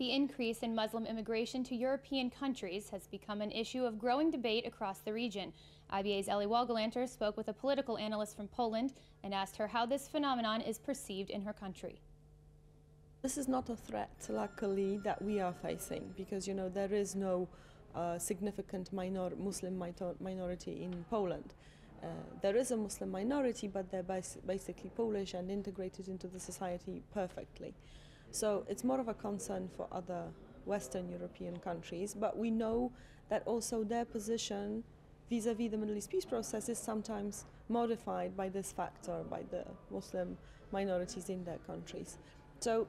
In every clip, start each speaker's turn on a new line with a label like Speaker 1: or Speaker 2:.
Speaker 1: The increase in Muslim immigration to European countries has become an issue of growing debate across the region. IBA's Ellie Walgalanter spoke with a political analyst from Poland and asked her how this phenomenon is perceived in her country.
Speaker 2: This is not a threat, luckily, that we are facing, because, there is no significant Muslim minority in Poland. There is a Muslim minority, but they're basically Polish and integrated into the society perfectly. So it's more of a concern for other Western European countries, but we know that also their position vis-à-vis the Middle East peace process is sometimes modified by this factor, by the Muslim minorities in their countries. So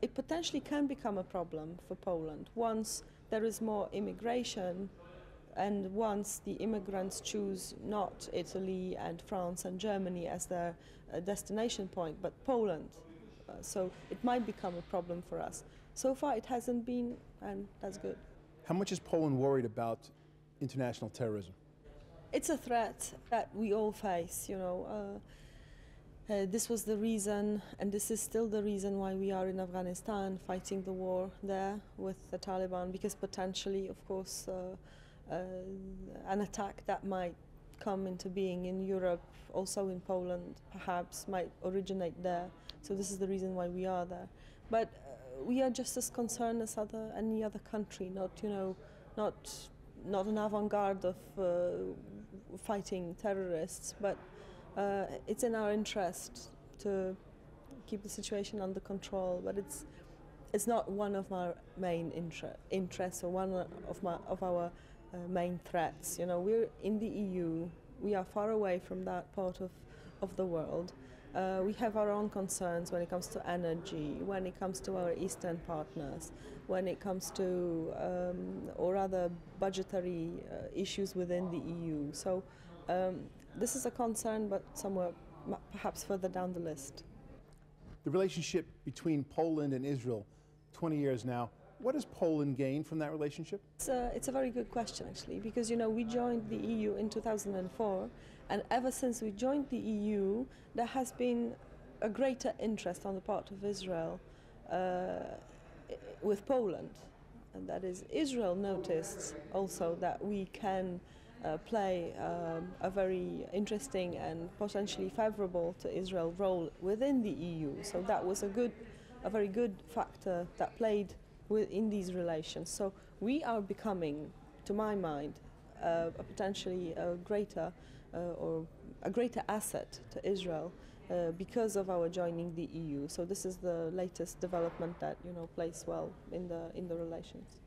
Speaker 2: it potentially can become a problem for Poland once there is more immigration and once the immigrants choose not Italy and France and Germany as their destination point, but Poland. So it might become a problem for us. So far it hasn't been, and that's good.
Speaker 3: How much is Poland worried about international terrorism?
Speaker 2: It's a threat that we all face, This was the reason, and this is still the reason why we are in Afghanistan fighting the war there with the Taliban, because potentially, of course, an attack that might come into being in Europe, also in Poland, perhaps might originate there. So this is the reason why we are there. But we are just as concerned as any other country, not an avant-garde of fighting terrorists, but it's in our interest to keep the situation under control. But it's not one of our main interests or one of our main threats. We're in the EU. We are far away from that part of the world. We have our own concerns when it comes to energy, when it comes to our Eastern partners, when it comes to or other budgetary issues within the EU. So this is a concern, but somewhere perhaps further down the list.
Speaker 3: The relationship between Poland and Israel, 20 years now, what does Poland gain from that relationship?
Speaker 2: It's a very good question, actually, because we joined the EU in 2004, and ever since we joined the EU, there has been a greater interest on the part of Israel with Poland, and that is, Israel noticed also that we can play a very interesting and potentially favorable to Israel role within the EU. So that was a very good factor that played in these relations. So we are becoming, to my mind, potentially a greater asset to Israel because of our joining the EU. So this is the latest development that plays well in the relations.